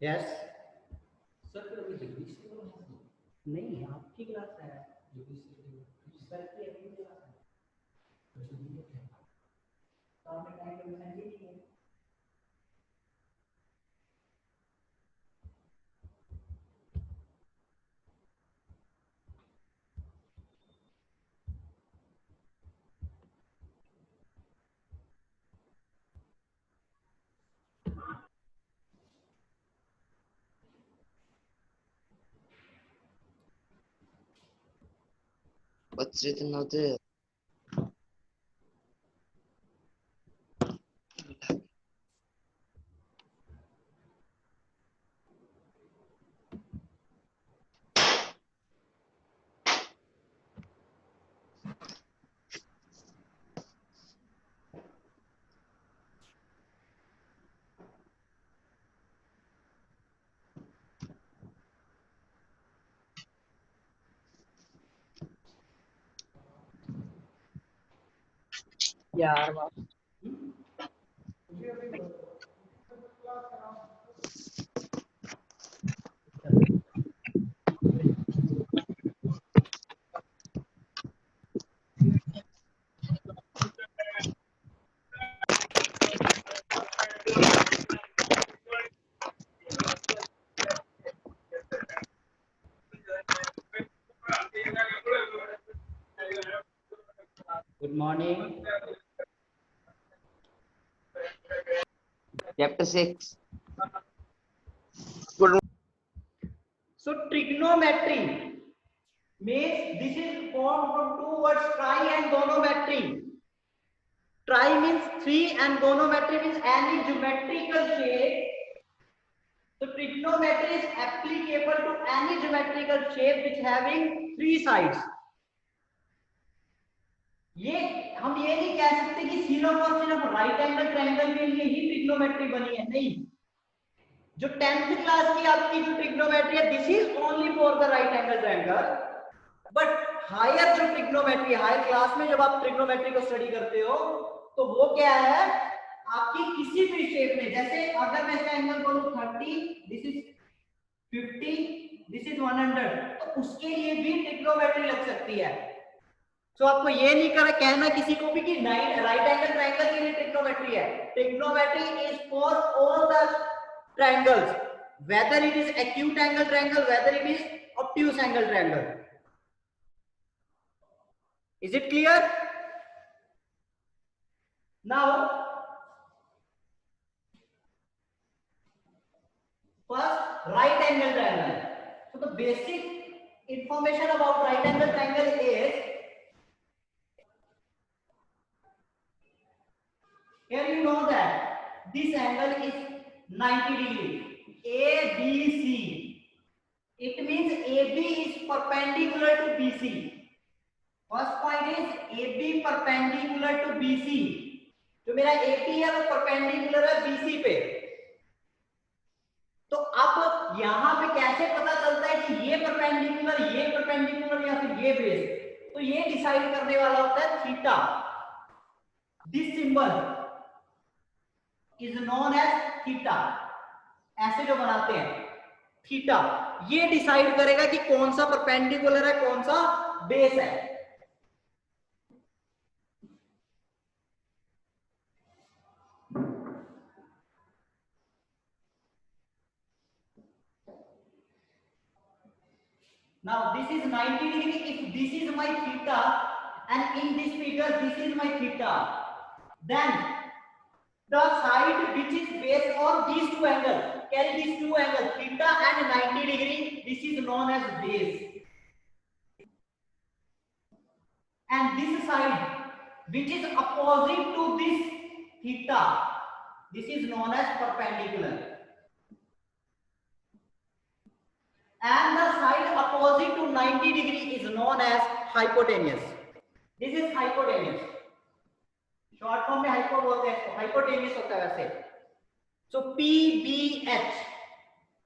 Yes sir फिर अभी जगदीश की क्लास है? नहीं, आपकी क्लास है। जगदीश सर की अपनी क्लास है। तो आपने टाइम टेबल सेंड ही नहीं है। What's written out there? यार बाप good morning. Chapter 6. So trigonometry means this is formed from two words, tri and gonometry. Tri means three and gonometry means any geometrical shape. So trigonometry is applicable to any geometrical shape which having three sides. ये हम ये नहीं कह सकते कि सिर्फ और सिर्फ राइट एंगल ट्रायंगल के लिए ही ट्रिग्नोमेट्री बनी है, नहीं। जो 10th क्लास की आपकी जो ट्रिग्नोमेट्री है, this is only for the right angle triangle. But higher जो ट्रिग्नोमेट्री, हायर क्लास में जब आप ट्रिग्नोमेट्री को स्टडी करते हो तो वो क्या है, आपकी किसी भी शेप में, जैसे अगर मैं इसका एंगल बोलूं 30, दिस इज 50, दिस इज 100, तो उसके लिए भी ट्रिग्नोमेट्री लग सकती है। तो आपको ये नहीं कर कहना किसी को भी कि राइट एंगल ट्रायंगल के लिए ट्रिग्नोमेट्री है। Trigonometry is for all the triangles, whether it is acute angle triangle, whether it is obtuse angle triangle. Is it clear? Now first right angle triangle. So the basic information about right angle triangle is, here you know that this angle is 90 degree, ABC. It means AB is perpendicular to BC. First point is AB perpendicular to BC. जो मेरा AP है वो perpendicular है BC पे। तो अब यहां पे कैसे पता चलता है कि ये परपेंडिकुलर या फिर ये बेस? तो ये डिसाइड करने वाला होता है theta. This symbol is known as theta. ऐसे जो बनाते हैं थीटा, ये डिसाइड करेगा कि कौन सा परपेंडिकुलर है, कौन सा बेस है। Now this is 90 degree. If this is my theta and in this figure this is my theta, then the side which is base of these two angles, carry these two angles theta and 90 degree, this is known as base. And this side which is opposite to this theta, this is known as perpendicular. And the side opposite to 90 degree is known as hypotenuse. This is hypotenuse. Short form में hypo बोलते हैं इसको, hypotenuse होता है वैसे। सो PBH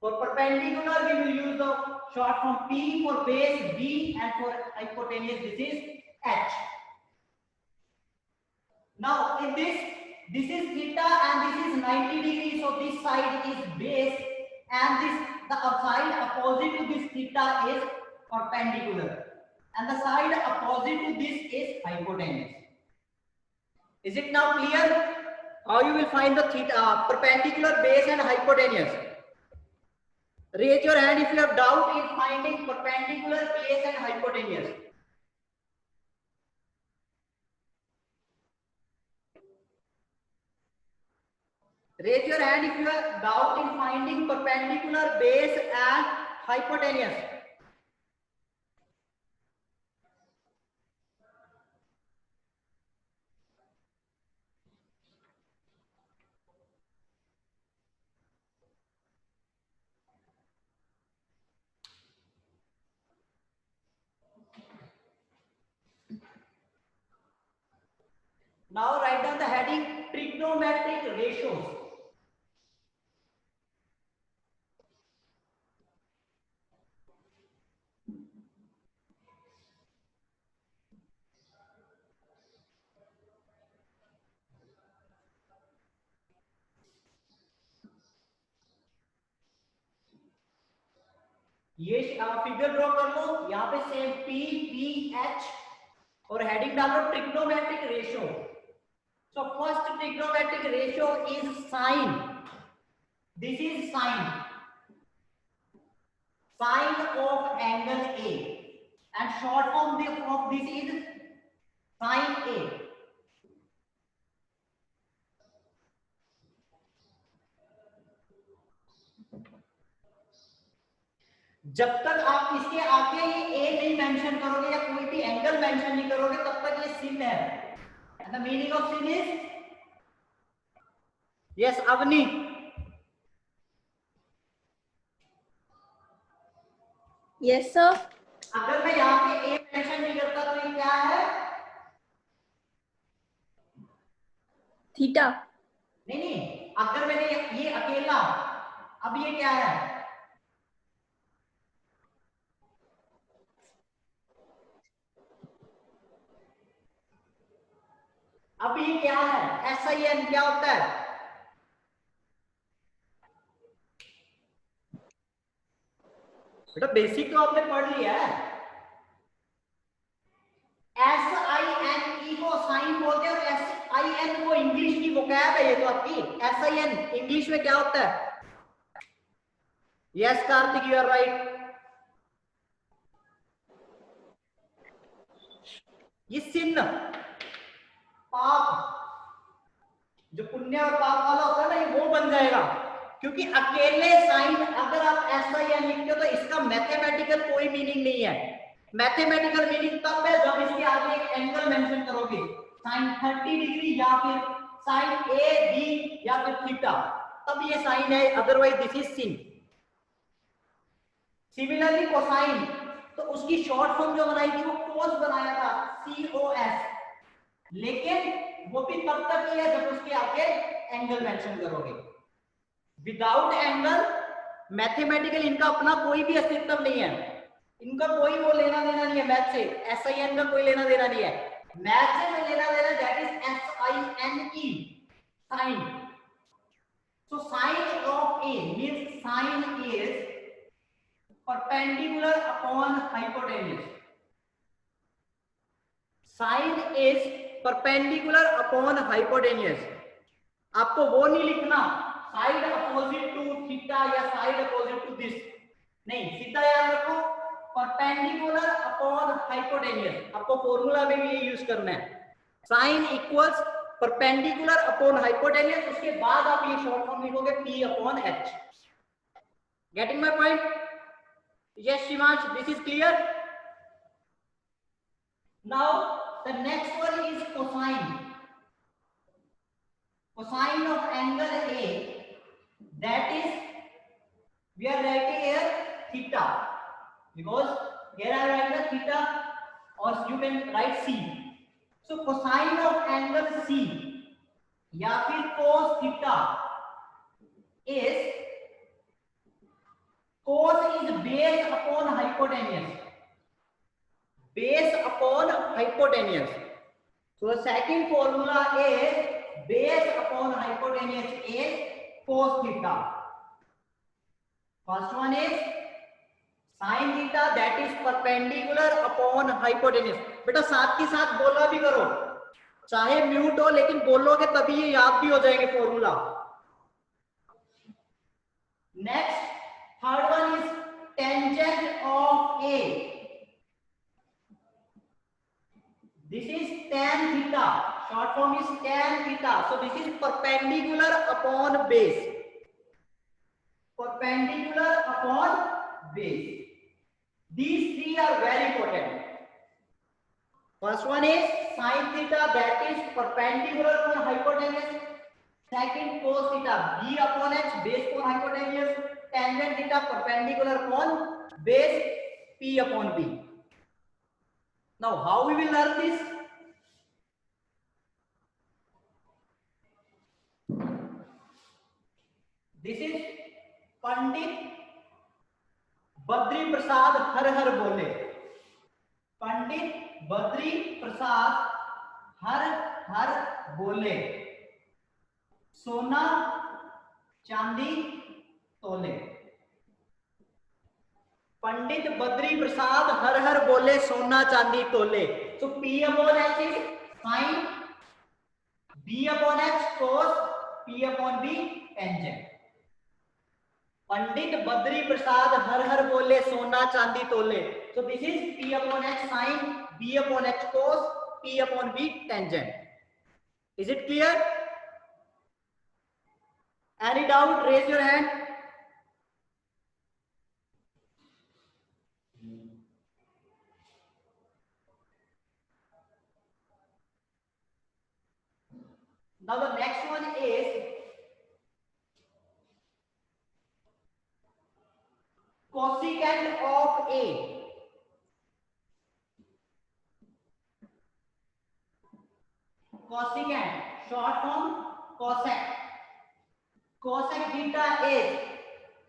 for perpendicular we will use the short form P, for base B, and for hypotenuse this is H. Now in this is theta and this is 90 degree, so this side is base and the side opposite to this theta is perpendicular and the side opposite to this is hypotenuse. Is it now clear how you will find the theta, perpendicular base and hypotenuse? Raise your hand if you have doubt in finding perpendicular base and hypotenuse. Raise your hand if you have doubt in finding perpendicular base and hypotenuse. Now write down the heading trigonometric ratios. ये figure draw कर लो, यहाँ पे same P P H और heading डालो trigonometric ratio. So first trigonometric ratio is sine. This is sine. Sine of angle A, and short form of this is sine A. जब तक आप इसके आगे ये ए नहीं मेंशन करोगे या कोई भी एंगल मेंशन नहीं करोगे तब तक ये sin है. And the meaning of sin is, yes Avni, yes sir. अगर मैं यहाँ पे ए मेंशन नहीं करता तो ये क्या है? थीटा. नहीं, अगर मैंने ये अकेला, अब ये क्या है? अब ये क्या है? SIN क्या होता है? बेटा बेसिक तो आपने पढ़ लिया है. SIN को साइन बोलते हैं और SIN को इंग्लिश की वोकैब है ये तो आपकी. SIN इंग्लिश में क्या होता है? Yes Kartik, you are right. ये सिन, पाप, जो पुण्य और पाप वाला होता है ना, ये वो बन जाएगा. क्योंकि अकेले साइन अगर आप SIN लिखते हो तो इसका मैथमेटिकल कोई मीनिंग नहीं है. मैथमेटिकल मीनिंग तब है जब इसके आगे एक एंगल मेंशन करोगे, साइन 30 डिग्री या फिर साइन AB या फिर थीटा, तब ये साइन है, otherwise this is sin. Similarly cosine, तो उसकी शॉर्ट फॉर्म जो बनाई थी वो कोस बनाया था, COS, लेकिन वो भी तब तक ही है जब उसके आगे एंगल मेंशन करोगे. विदाउट एंगल मैथमेटिकल इनका अपना कोई भी अस्तित्व नहीं है. इनका कोई वो लेना देना नहीं है मैथ से. SIN का कोई लेना देना नहीं है. मैथ से में लेना देना, that is SINE, sine. So sine of A means sine is perpendicular upon hypotenuse. Sine is perpendicular upon hypotenuse. आपको वो नहीं लिखना साइड अपोजिट टू थीटा या साइड अपोजिट टू दिस, नहीं, सीधा याद रखो परपेंडिकुलर अपॉन हाइपोटेन्यूस. आपको फॉर्मूला में भी ये यूज करना है. Sine equals perpendicular upon hypotenuse, उसके बाद आप ये शॉर्ट फॉर्म लिखोगे P upon H. Getting my point? Yes, Shivansh, this is clear. Now the next one is cosine. Cosine of angle A, that is, we are writing here theta, because here I write the theta, or you can write C. So cosine of angle C या फिर cos theta is, cos is based upon hypotenuse. Based upon hypotenuse. So the second formula is based upon hypotenuse is cos theta. First one is sin theta that is perpendicular upon hypotenuse. बेटा साथ के साथ बोला भी करो, चाहे mute हो लेकिन बोलोगे तभी ये याद भी हो जाएंगे formula. Next, third one is tangent of A. This is tan theta. Short form is tan theta. So this is perpendicular upon base. Perpendicular upon base. These three are very important. First one is sin theta that is perpendicular upon hypotenuse. Second cos theta b upon h base upon hypotenuse. Tangent theta perpendicular upon base p upon b. Now how we will learn this? This is Pandit Badri Prasad हर हर बोले. पंडित बद्री प्रसाद हर हर बोले. सोना चांदी तोले. पंडित बद्री प्रसाद हर हर बोले सोना चांदी तोले. So P upon H is sin, B upon H cos, P upon B tangent. Pandit Badri Prasad हर हर बोले सोना चांदी तोले. So this is P upon H sin, B upon H cos, P upon B tangent. Is it clear? Any doubt? Raise your hand. Now the next one is cosecant of A. Cosecant, short form cosec. Cosec theta is,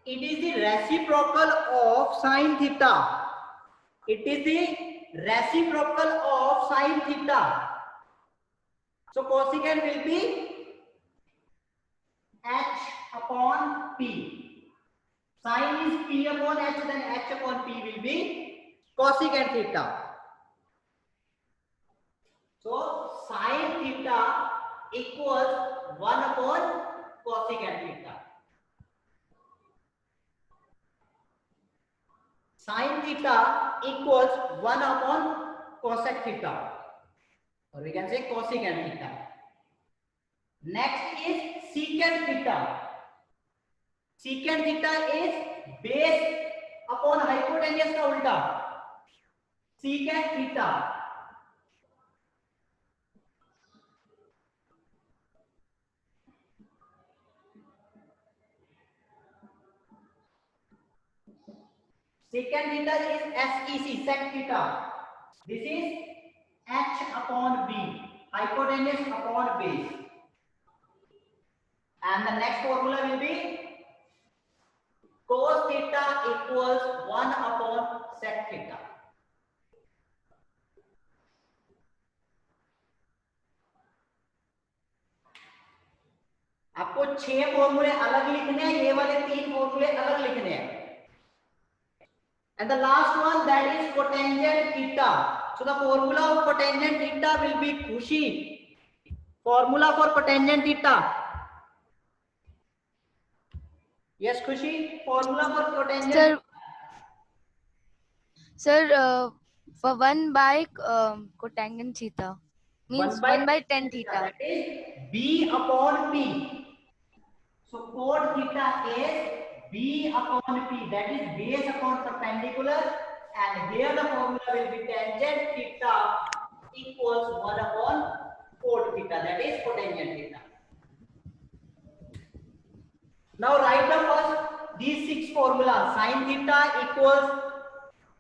it is the reciprocal of sin theta. It is the reciprocal of sin theta. So cosecant will be H upon P. Sin is P upon H, then H upon P will be cosecant theta. So sin theta equals 1 upon cosecant theta. Sin theta equals 1 upon cosec theta, or we can say cosecant theta. Next is secant theta. Secant theta is base upon hypotenuse का उल्टा. Secant theta. Secant theta is SEC, sec theta. This is H upon B, hypotenuse upon base. And the next formula will be cos theta equals 1 upon sec theta. आपको 6 फॉर्मूले अलग लिखने हैं, ये वाले 3 फॉर्मूले अलग लिखने हैं. And the last one, that is cotangent theta. So the formula of cotangent theta will be Khushi. Formula for cotangent theta. Yes, Khushi. Formula for cotangent. Sir, for 1 by cotangent theta means 1 by tan theta. That is B upon P. So cot theta is B upon P. That is base upon perpendicular. And here the formula will be tangent theta equals 1 upon cot theta. That is cotangent theta. Now write the first these 6 formulas. Sin theta equals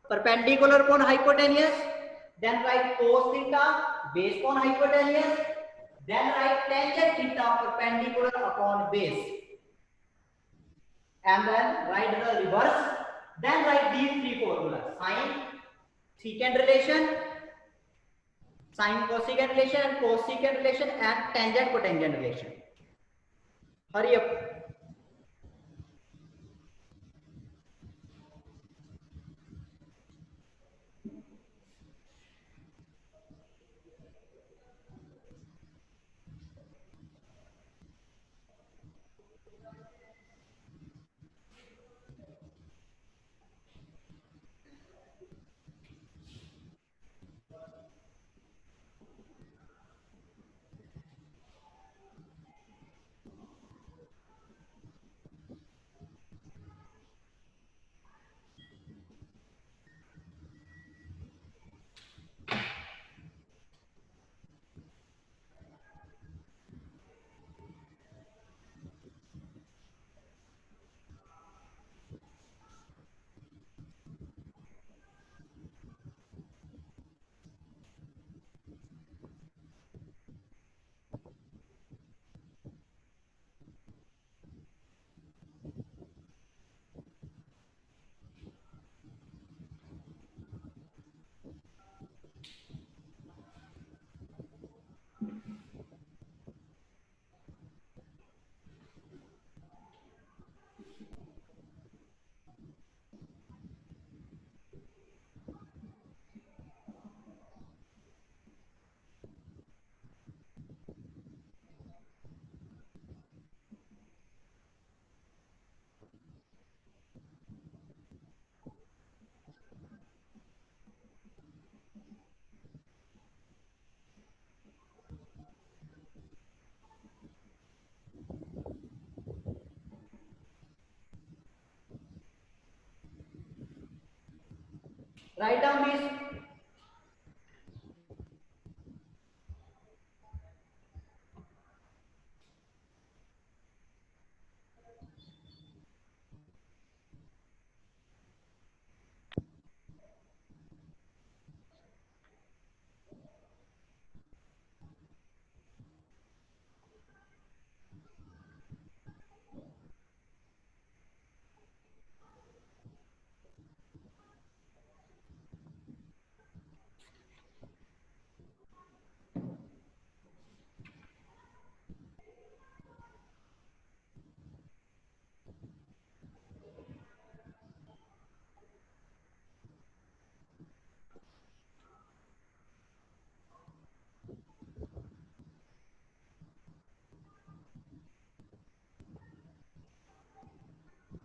perpendicular upon hypotenuse. Then write cos theta base upon hypotenuse. Then write tangent theta perpendicular upon base. And then write the reverse. Then write these 3 formulas: sin secant relation, sin cosecant relation, and cosecant relation, and tangent cotangent relation. Hurry up. Write down this.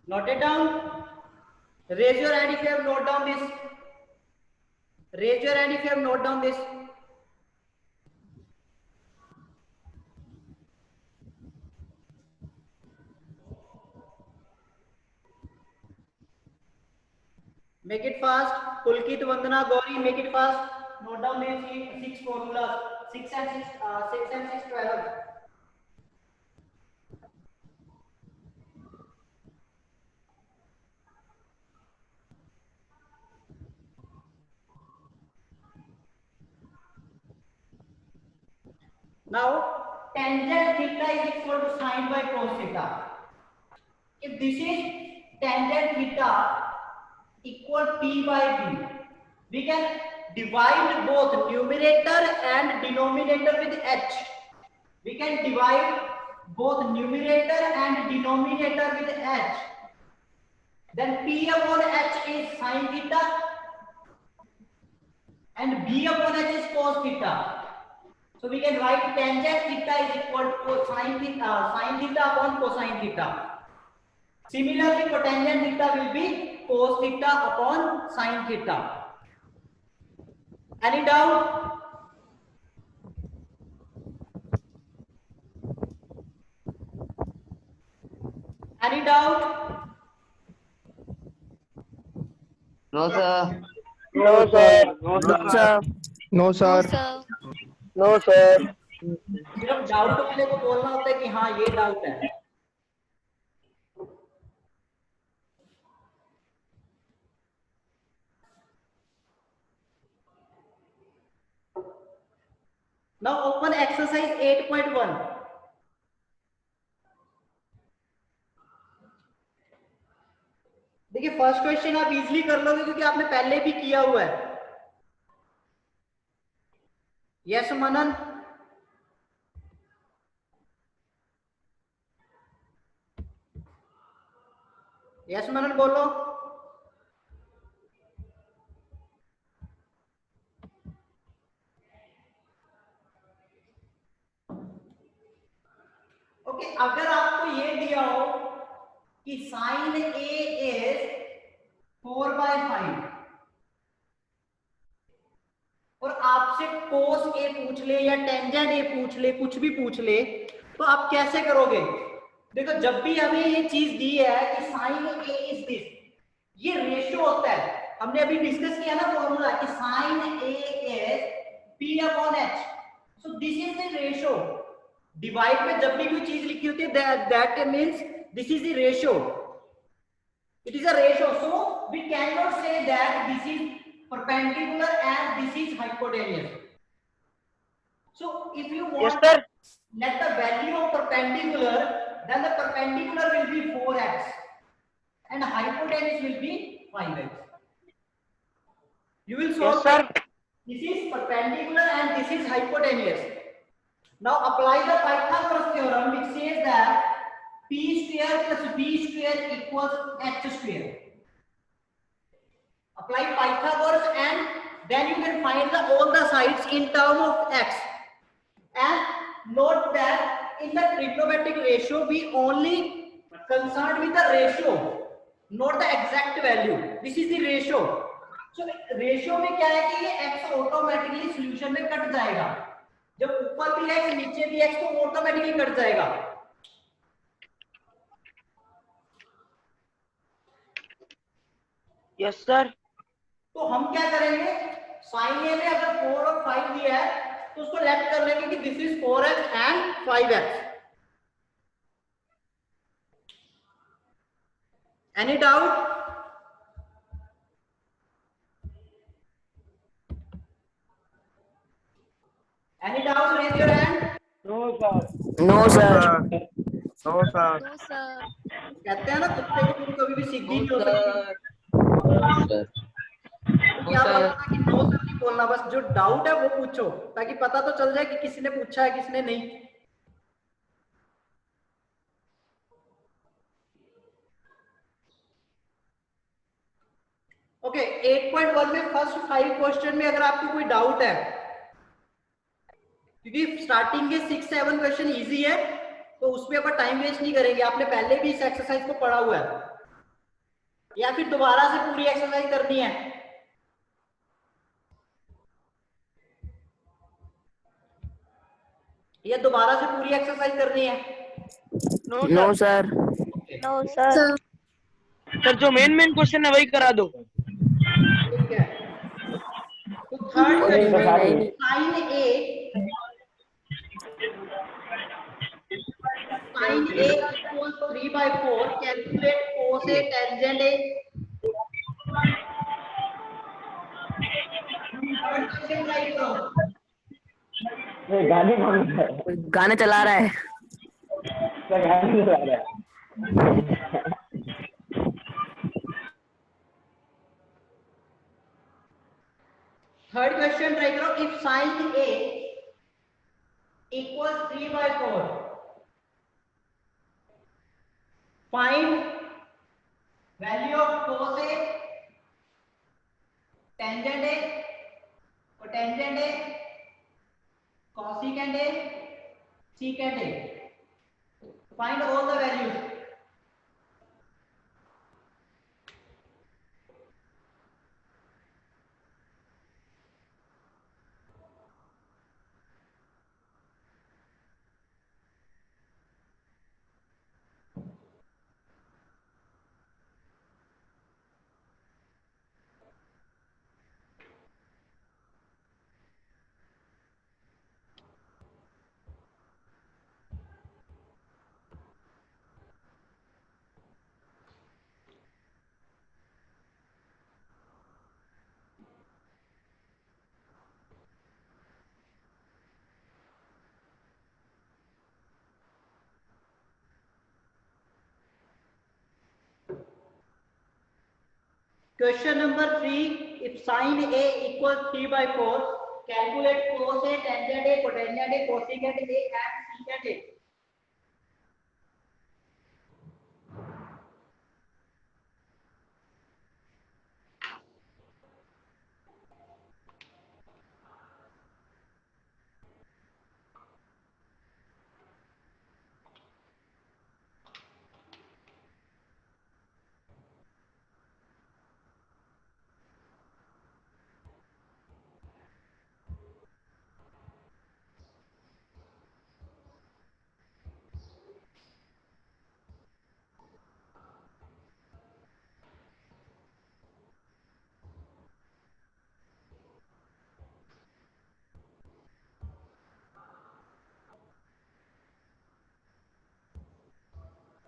Note it down. Raise your hand if you have note down this. Raise your hand if you have note down this. Make it fast. Pulkit, Vandana, Gauri, make it fast. Note down these 6 formulas. 6 and 6, 6 and 6, 12. Now, tangent theta is equal to sine by cos theta. If this is tangent theta equal P by B, we can divide both numerator and denominator with H. We can divide both numerator and denominator with H. Then P upon H is sine theta and B upon H is cos theta. So we can write tangent theta is equal to sine theta upon cosine theta. Similarly, cotangent theta will be cos theta upon sine theta. Any doubt? Any doubt? No, sir. No, sir. No, No, sir. No, sir. No, sir. No, sir. सिर्फ doubt वाले को बोलना होता है कि हाँ ये doubt है. Now open exercise 8.1. देखिए फर्स्ट क्वेश्चन आप इजीली कर लोगे क्योंकि आपने पहले भी किया हुआ है. यस मनन. यस मनन बोलो. ओके, अगर आपको ये दिया हो कि साइन ए इज 4/5 और आपसे कोस ए पूछ ले या टेंजेंट ए पूछ ले, कुछ भी पूछ ले, तो आप कैसे करोगे? देखो जब भी हमें ये चीज दी है कि साइन ए इज दिस, ये रेशियो होता है. हमने अभी डिस्कस किया ना फॉर्मूला कि sine A is P upon H. So this is the ratio. Divide में जब भी कोई चीज लिखी होती है that means this is the ratio. It is a ratio, so we cannot say that this is perpendicular and this is hypotenuse. So if you want Yes, sir. let the value of perpendicular, then the perpendicular will be 4x and hypotenuse will be 5x. You will solve. Yes, sir. This is perpendicular and this is hypotenuse. Now apply the Pythagoras theorem which says that p square plus b square equals h square. Apply Pythagoras and then you can find all the sides in term of x. And note that in the trigonometric ratio we only concerned with the ratio, not the exact value. This is the ratio. So ratio में क्या है कि ये x automatically solution में cut जाएगा. जब ऊपर भी x नीचे भी x तो automatically कट जाएगा. Yes, sir. तो हम क्या करेंगे, साइन ए में अगर 4 और 5 दिया है तो उसको लेफ्ट कर लेंगे कि this is 4x and 5x। Any doubt? Any doubt, raise your hand. No, sir. No sir. No, sir. No, sir. कहते हैं ना कुत्ते की तुम कभी भी सीधी नहीं हो सकती। सर तो क्या बोलना था कि नो सर नहीं बोलना, बस जो डाउट है वो पूछो ताकि पता तो चल जाए कि किसने पूछा है किसने नहीं। ओके 8.1 में फर्स्ट 5 क्वेश्चन में अगर आपको कोई डाउट है, क्योंकि स्टार्टिंग के 6-7 क्वेश्चन इजी है तो उसमें अपन टाइम वेस्ट नहीं करेंगे, आपने पहले भी इस एक्सरसाइज को पढ़ा हुआ है, या फिर दोबारा से पूरी एक्सरसाइज करनी है? या दोबारा से पूरी एक्सरसाइज करनी है? No sir. No, sir. Sir जो मेन क्वेश्चन है वही करा दो। ठीक है, तो third question, sine A, sine A equals 3/4, calculate cos A tangent A. Third question try करो। गाड़ी कौन है? गाने चला रहा है। सर गाड़ी चला रहा है। थर्ड क्वेश्चन ट्राई करो, if sine A equals 3/4, find value of cos A, tangent A, cotangent A, cosecant A, secant A. Find all the values. Question number 3, if sin A equals 3/4, calculate cos A, tangent A, cotangent A, cosecant A and secant A.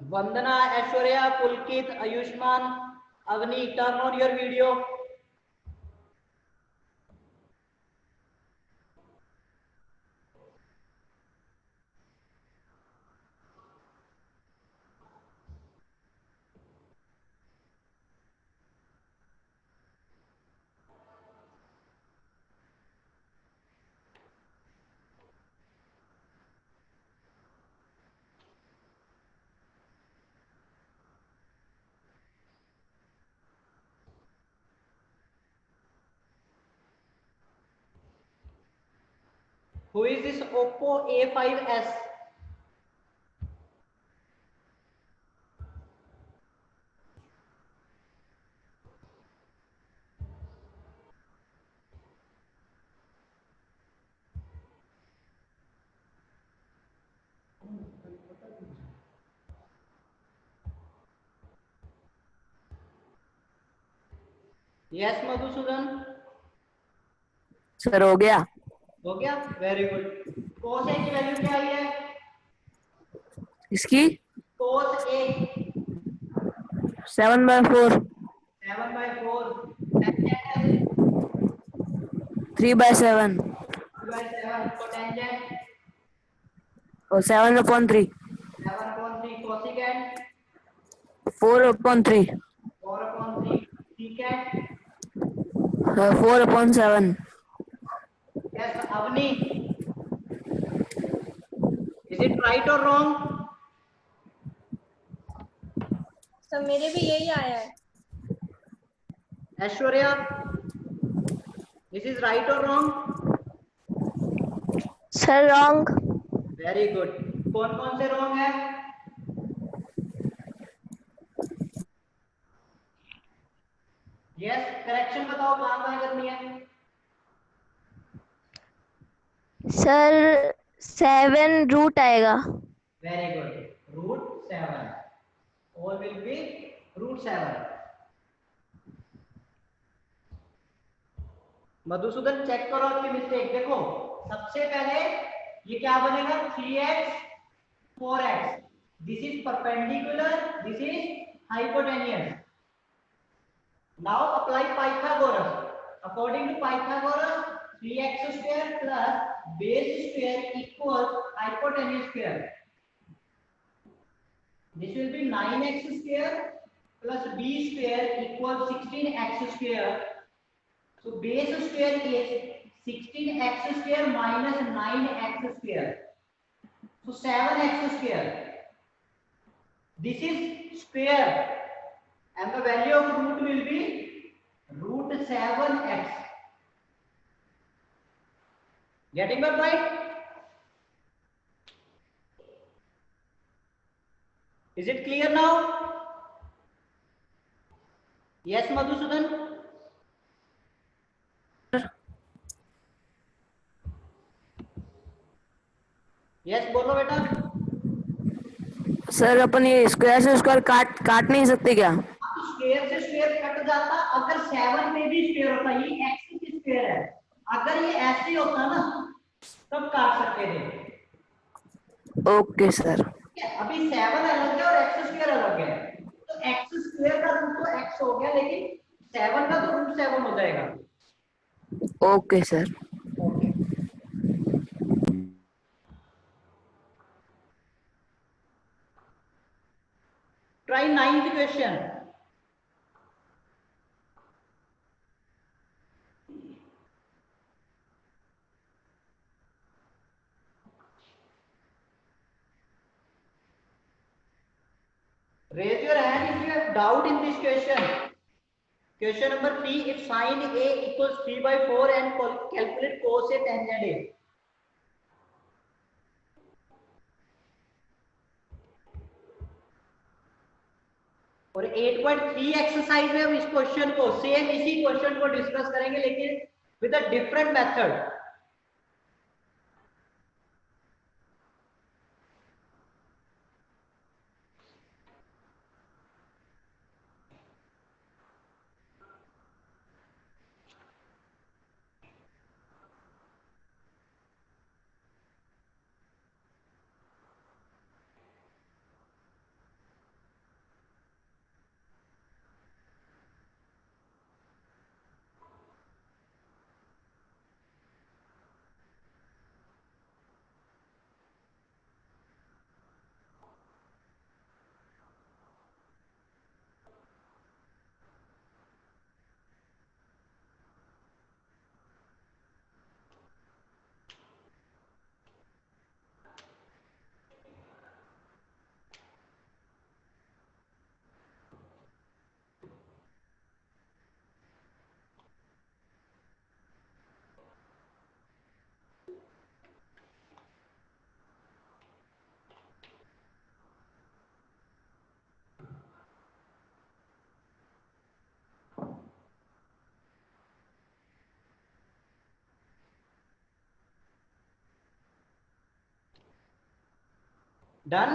Vandana, Aishwarya, Pulkit, Ayushman, Avni, turn on your video. Who is this Oppo A5s? Yes Madhusudan, sir हो गया। हो गया, very good. cos a की value क्या आई है? इसकी cos a 7/4, 7/4, tangent 3/7 2/7, तो tangent और 7/3, 7/3, cosecant 4/3, 4/3, secant 4/7, yes Avni, is it right or wrong? Sir मेरे भी यही आया है। Aishwarya, this is right or wrong? Sir, wrong. Very good. कौन कौन से रॉन्ग है? यस, करेक्शन बताओ कहां कहां करनी है? Sir, 7 root आएगा। Very good, √7, all will be √7। Madhusudan check करो आपकी मिस्टेक, देखो सबसे पहले ये क्या बनेगा? 3x 4x, this is perpendicular, this is hypotenuse. Now apply Pythagoras. According to Pythagoras 3x² plus base square equals hypotenuse square. This will be 9x² plus b square equals 16x². So base square is 16x² minus 9x². So 7x². This is square and the value of root will be √7x. Getting that right? Is it clear now? Yes Madhusudan? Yes बोलो बेटा। Sir अपन ये square से square काट नहीं सकते क्या? Square से square cut जाता अगर 7 पे भी स्क्वायर होता, ये x की स्क्वायर है, अगर ये ऐसे होता ना तब काट सकते थे। Okay sir. अभी 7 अलग है और x² अलग है, तो x² का रूट तो x हो गया, लेकिन 7 का तो √7 हो जाएगा। Okay sir. Okay, try 9th question. Raise your hand if you have doubt in this question. Question number 3, if sin A equals 3/4 and calculate cos A tangent A. और 8.3 एक्सरसाइज में हम इस क्वेश्चन को सेम इसी question को discuss करेंगे, लेकिन with a different method. Done.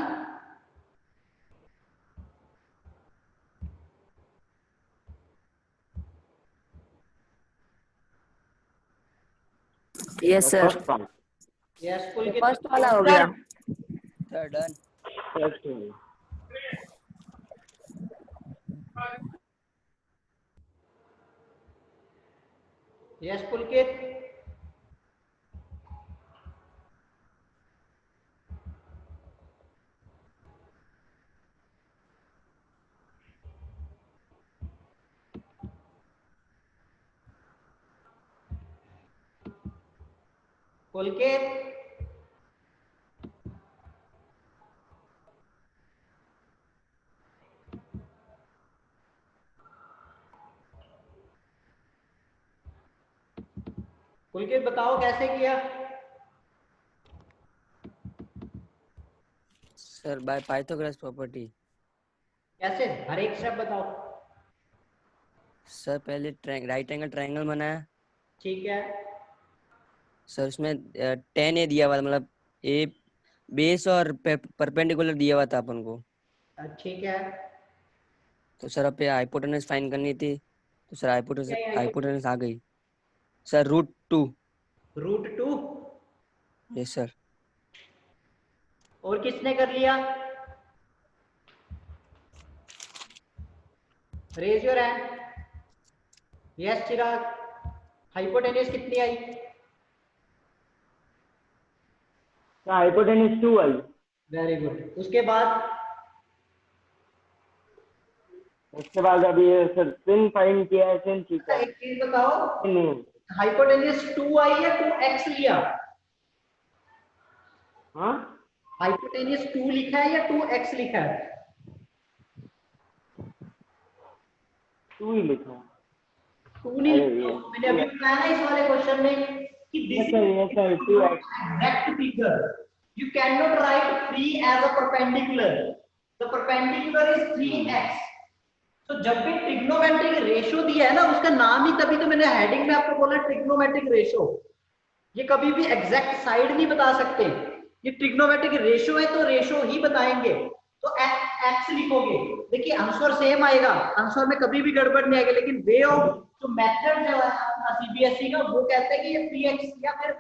Yes sir yes Pulkit first वाला हो गया सर डन। यस पुलकित पुलकित पुलकित बताओ कैसे किया? Sir by Pythagoras property. कैसे? हर एक स्टेप बताओ। सर पहले राइट एंगल ट्रायंगल बनाया। ठीक है। सर उसमें 10 ए दिया हुआ था, मतलब ए बेस और परपेंडिकुलर दिया हुआ था अपन को। ठीक है। तो सर अब हाइपोटेनस फाइंड करनी थी, तो सर क्या है हाइपोटेनस आ गई सर √2। √2? Yes sir. और किसने कर लिया? Raise your hand. Yes Chirag, hypotenuse कितनी आई? हाइपोटेनस 2 आई। Very good. उसके बाद? उसके बाद अभी सर सिन फाइंड किया है, सिन थीटा। एक चीज बताओ, नहीं हाइपोटेनस 2 आई या 2x लिया? हाँ हाइपोटेनस 2 लिखा है या 2x लिखा है? 2 ही लिखा है। 2 नहीं लिखा। मैंने अभी बताया ना इस वाले क्वेश्चन में कि this yes sir 2x। exact figure. You cannot write 3 as a perpendicular. The perpendicular is 3x. तो जब भी ट्रिग्नोमेट्रिक रेशियो दिया है ना, उसका नाम ही, तभी तो मैंने हेडिंग में आपको बोला ट्रिग्नोमेट्रिक रेशियो। ये कभी भी एग्जैक्ट साइड नहीं बता सकते। ये ट्रिग्नोमेट्रिक रेशियो है तो रेशियो ही बताएंगे। तो एक्स लिखोगे, देखिए आंसर सेम आएगा, आंसर में कभी भी गड़बड़ नहीं आएगी। लेकिन वे ऑफ जो मेथड है अपना सीबीएसई का, वो कहते हैं कि ये 3x या फिर